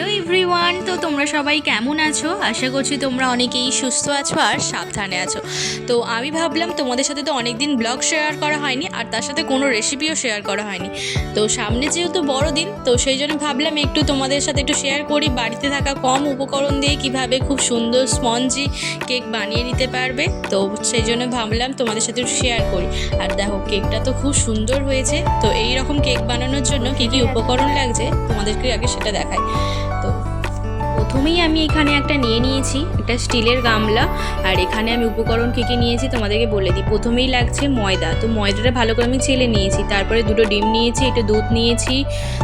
Hello everyone, তো তোমরা সবাই কেমন আছো? আশা করছি তোমরা অনেকেই সুস্থ আছো আর সাবধানে আছো। তো আমি ভাবলাম তোমাদের সাথে তো অনেক দিন ব্লগ শেয়ার করা হয়নি, আর তার সাথে কোনো রেসিপিও শেয়ার করা হয়নি। তো সামনে যেহেতু বড়দিন, তো সেই জন্য ভাবলাম একটু তোমাদের সাথে একটু শেয়ার করি বাড়িতে থাকা কম উপকরণ দিয়ে কিভাবে খুব সুন্দর স্পঞ্জি কেক বানিয়ে নিতে পারবে। তো সেই জন্য ভাবলাম তোমাদের সাথে একটু শেয়ার করি। আর দেখো, কেকটা তো খুব সুন্দর হয়েছে। তো এই রকম কেক বানানোর জন্য কী কী উপকরণ লাগছে তোমাদেরকে আগে সেটা দেখাই। তো প্রথমেই আমি এখানে একটা নিয়ে নিয়েছি, একটা স্টিলের গামলা। আর এখানে আমি উপকরণ কী কী নিয়েছি তোমাদেরকে বলে দিই। প্রথমেই লাগছে ময়দা। তো ময়দাটা ভালো করে আমি চেলে নিয়েছি। তারপরে 2টো ডিম নিয়েছি, একটু দুধ নিয়েছি,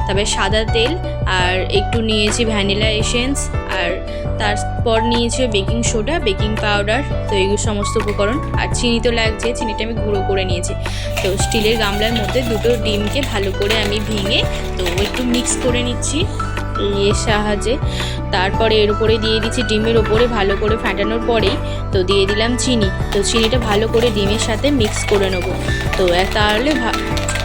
তারপরে সাদা তেল, আর একটু নিয়েছি ভ্যানিলা এসেন্স, আর তারপর নিয়েছি বেকিং সোডা, বেকিং পাউডার। তো এইগুলো সমস্ত উপকরণ। আর চিনি তো লাগছে, চিনিটা আমি গুঁড়ো করে নিয়েছি। তো স্টিলের গামলার মধ্যে 2টো ডিমকে ভালো করে আমি ভেঙে তো একটু মিক্স করে নিচ্ছি এর সাহায্যে। তারপরে এর উপরে দিয়ে দিচ্ছি, ডিমের ওপরে ভালো করে ফাটানোর পরেই তো দিয়ে দিলাম চিনি। তো চিনিটা ভালো করে ডিমের সাথে মিক্স করে নেবো। তো তাহলে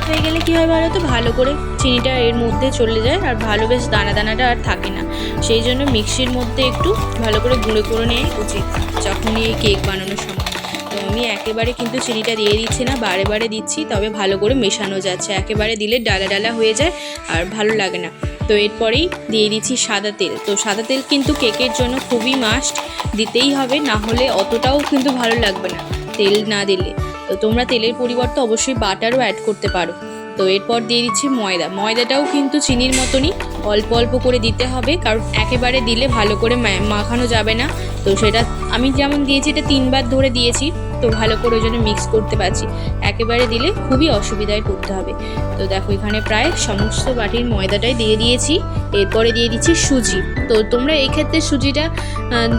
হয়ে গেলে কী হয় ভালো, তো ভালো করে চিনিটা এর মধ্যে চলে যায় আর ভালো বেশ দানা দানাটা আর থাকে না। সেই জন্য মিক্সির মধ্যে একটু ভালো করে গুঁড়ো করে নেওয়া উচিত যখনই এই কেক বানানোর সময়। তো আমি একেবারে কিন্তু চিনিটা দিয়ে দিচ্ছি না, বারে বারে দিচ্ছি, তবে ভালো করে মেশানো যাচ্ছে। একেবারে দিলে ডালা ডালা হয়ে যায় আর ভালো লাগে না। তো এরপরেই দিয়ে দিচ্ছি সাদা তেল। তো সাদা তেল কিন্তু কেকের জন্য খুবই মাস্ট, দিতেই হবে, না হলে অতটাও কিন্তু ভালো লাগবে না তেল না দিলে। তো তোমরা তেলের পরিবর্তে অবশ্যই বাটারও অ্যাড করতে পারো। তো এরপর দিয়ে দিচ্ছি ময়দা। ময়দাটাও কিন্তু চিনির মতনই অল্প অল্প করে দিতে হবে, কারণ একেবারে দিলে ভালো করে মাখানো যাবে না। তো সেটা আমি যেমন দিয়েছি, এটা 3বার ধরে দিয়েছি, তো ভালো করে ওই জন্য মিক্স করতে পারছি। একেবারে দিলে খুবই অসুবিধায় পড়তে হবে। তো দেখো, এখানে প্রায় সমস্ত বাটির ময়দাটাই দিয়ে দিয়েছি। এরপরে দিয়ে দিচ্ছি সুজি। তো তোমরা এই ক্ষেত্রে সুজিটা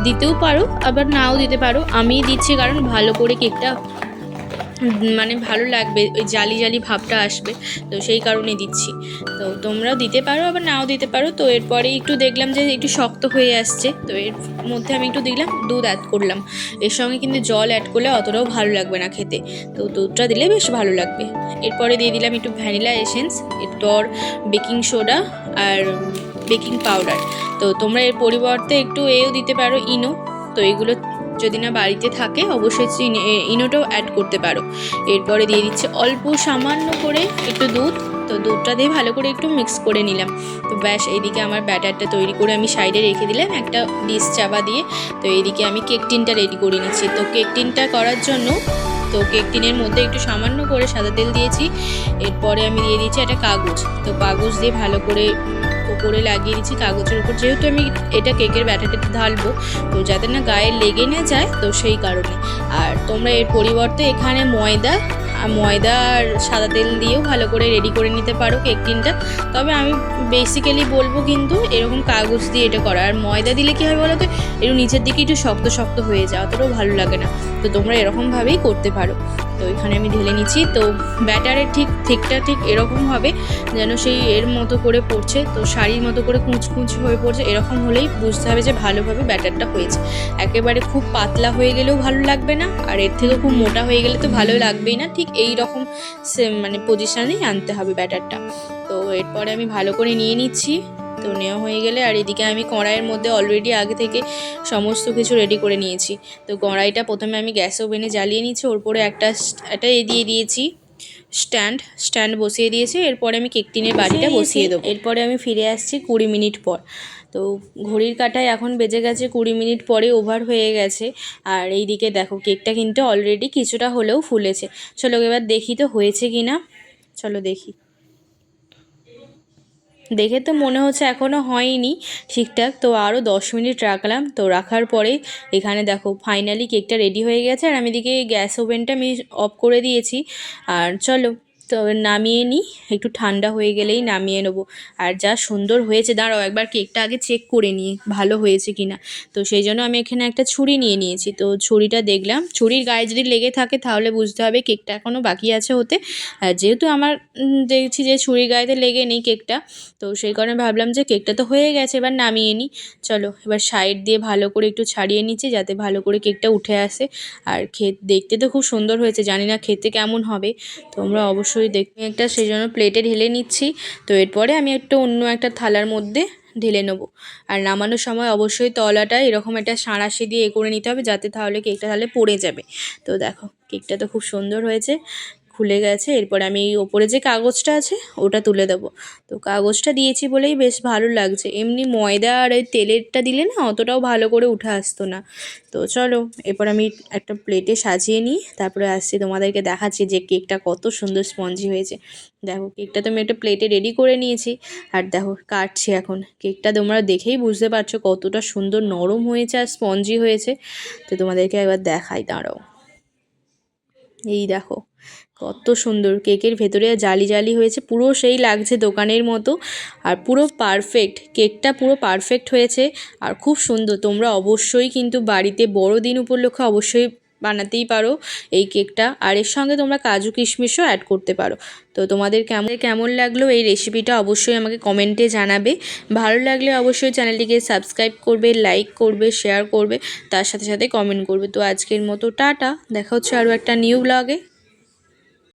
দিতেও পারো, আবার নাও দিতে পারো। আমি দিচ্ছি কারণ ভালো করে কেকটা মানে ভালো লাগবে, ওই জালি জালি ভাবটা আসবে, তো সেই কারণে দিচ্ছি। তো তোমরাও দিতে পারো, আবার নাও দিতে পারো। তো এরপরে একটু দেখলাম যে একটু শক্ত হয়ে আসছে, তো এর মধ্যে আমি একটু দেখলাম দুধ অ্যাড করলাম। এর সঙ্গে কিন্তু জল অ্যাড করলে অতটাও ভালো লাগবে না খেতে, তো দুধটা দিলে বেশ ভালো লাগবে। এরপরে দিয়ে দিলাম একটু ভ্যানিলা এসেন্স, এরপর বেকিং সোডা আর বেকিং পাউডার। তো তোমরা এর পরিবর্তে একটু এও দিতে পারো, ইনো। তো এগুলো যদি না বাড়িতে থাকে অবশ্যই ইনোটাও অ্যাড করতে পারো। এরপরে দিয়ে দিচ্ছে অল্প সামান্য করে একটু দুধ। তো দুধটা দিয়ে ভালো করে একটু মিক্স করে নিলাম। তো ব্যাস, এইদিকে আমার ব্যাটারটা তৈরি করে আমি সাইডে রেখে দিলাম একটা ডিশ চাপা দিয়ে। তো এইদিকে আমি কেক টিনটা রেডি করে নিচ্ছি। তো কেক টিনটা করার জন্য তো কেক টিনের মধ্যে একটু সামান্য করে সাদা তেল দিয়েছি। এরপরে আমি দিয়ে দিচ্ছি একটা কাগজ। তো কাগজ দিয়ে ভালো করে উপরে লাগিয়ে দিচ্ছি কাগজের উপর, যেহেতু আমি এটা কেকের ব্যাটারটা ঢালবো, তো যাতে না গায়ে লেগে না যায়, তো সেই কারণে। আর তোমরা এর পরিবর্তে এখানে ময়দা আর সাদা তেল দিয়েও ভালো করে রেডি করে নিতে পারো কেক টিনটা। তবে আমি বেসিক্যালি বলবো কিন্তু এরকম কাগজ দিয়ে এটা করা। আর ময়দা দিলে কী হয় বলো তো, একটু নিচের দিকে একটু শক্ত শক্ত হয়ে যায়, অতটাও ভালো লাগে না। তো তোমরা এরকমভাবেই করতে পারো। তো এখানে আমি ঢেলে নিচ্ছি। তো ব্যাটারের ঠিকটা ঠিক এরকম হবে যেন সেই এর মতো করে পড়ছে, তো শাড়ির মতো করে কুঁচ হয়ে পড়ছে। এরকম হলেই বুঝতে হবে যে ভালোভাবে ব্যাটারটা হয়েছে। একেবারে খুব পাতলা হয়ে গেলেও ভালো লাগবে না, আর এর থেকে খুব মোটা হয়ে গেলে তো ভালো লাগবেই না। ঠিক এই রকম মানে পজিশনেই আনতে হবে ব্যাটারটা। তো এরপরে আমি ভালো করে নিয়ে নিচ্ছি। তো নেওয়া হয়ে গেলে, আর এদিকে আমি কড়াইয়ের মধ্যে অলরেডি আগে থেকে সমস্ত কিছু রেডি করে নিয়েছি। তো কড়াইটা প্রথমে আমি গ্যাস ওভেনে জ্বালিয়ে নিচ্ছি, ওর পরে একটা দিয়ে দিয়েছি স্ট্যান্ড বসিয়ে দিয়েছি। এরপরে আমি কেক টিনের বাটিটা বসিয়ে দেবো। এরপরে আমি ফিরে আসছি 20 মিনিট পর। তো ঘড়ির কাঁটায় এখন বেজে গেছে 20 মিনিট পরে ওভার হয়ে গেছে। আর এই দিকে দেখো, কেকটা কিন্তু অলরেডি কিছুটা হলেও ফুলেছে। চলো এবার দেখি তো হয়েছে কি না। চলো দেখি। দেখে তো মনে হচ্ছে এখনও হয়নি ঠিকঠাক। তো আরও 10 মিনিট রাখলাম। তো রাখার পরে এখানে দেখো ফাইনালি কেকটা রেডি হয়ে গেছে। আর আমি এদিকে গ্যাস ওভেনটা আমি অফ করে দিয়েছি। আর চলো তো নামিয়ে নিই, একটু ঠান্ডা হয়ে গেলেই নামিয়ে নেবো। আর যা সুন্দর হয়েছে, দাঁড়াও একবার কেকটা আগে চেক করে নিই ভালো হয়েছে কি না। তো সেই জন্য আমি এখানে একটা ছুরি নিয়ে নিয়েছি। তো ছুরিটা দেখলাম, ছুরির গায়ে যদি লেগে থাকে তাহলে বুঝতে হবে কেকটা এখনও বাকি আছে হতে। আর যেহেতু আমার দেখছি যে ছুরির গায়েতে লেগে নেই কেকটা, তো সেই কারণে ভাবলাম যে কেকটা তো হয়ে গেছে, এবার নামিয়ে নিই। চলো এবার সাইড দিয়ে ভালো করে একটু ছাড়িয়ে নিচ্ছি যাতে ভালো করে কেকটা উঠে আসে। আর দেখতে তো খুব সুন্দর হয়েছে, জানি না খেতে কেমন হবে, তোমরা অবশ্যই দেখবে একটা। সেই জন্য প্লেটে ঢেলে নিচ্ছি। তো এরপরে আমি একটু অন্য একটা থালার মধ্যে ঢেলে নেবো। আর নামানোর সময় অবশ্যই তলাটা এরকম একটা সাঁড়াশি দিয়ে করে নিতে হবে, যাতে তাহলে কেকটা তাহলে পড়ে যাবে। তো দেখো কেকটা তো খুব সুন্দর হয়েছে, খুলে গেছে। এরপর আমি এই ওপরে যে কাগজটা আছে ওটা তুলে দেবো। তো কাগজটা দিয়েছি বলেই বেশ ভালো লাগছে, এমনি ময়দা আর ওই তেলেরটা দিলে না অতটাও ভালো করে উঠে আসতো না। তো চলো এরপর আমি একটা প্লেটে সাজিয়ে নিই, তারপরে আসছি তোমাদেরকে দেখাচ্ছি যে কেকটা কত সুন্দর স্পঞ্জি হয়েছে। দেখো কেকটা তো আমি একটা প্লেটে রেডি করে নিয়েছি, আর দেখো কাটছি এখন। কেকটা তোমরা দেখেই বুঝতে পারছো কতটা সুন্দর নরম হয়েছে আর স্পঞ্জি হয়েছে। তো তোমাদেরকে একবার দেখাই, দাঁড়াও। এই দেখো কত সুন্দর, কেকের ভেতরে জালি জালি হয়েছে, পুরো সেই লাগছে দোকানের মতো। আর পুরো পারফেক্ট, কেকটা পুরো পারফেক্ট হয়েছে আর খুব সুন্দর। তোমরা অবশ্যই কিন্তু বাড়িতে বড়দিন উপলক্ষে অবশ্যই বানাতেই পারো এই কেকটা। আর এর সঙ্গে তোমরা কাজু কিশমিশও অ্যাড করতে পারো। তো তোমাদের কেমন লাগলো এই রেসিপিটা অবশ্যই আমাকে কমেন্টে জানাবে। ভালো লাগলে অবশ্যই চ্যানেলটিকে সাবস্ক্রাইব করবে, লাইক করবে, শেয়ার করবে, তার সাথে সাথে কমেন্ট করবে। তো আজকের মতো টাটা, দেখা হচ্ছে আরও একটা নিউ ব্লগে।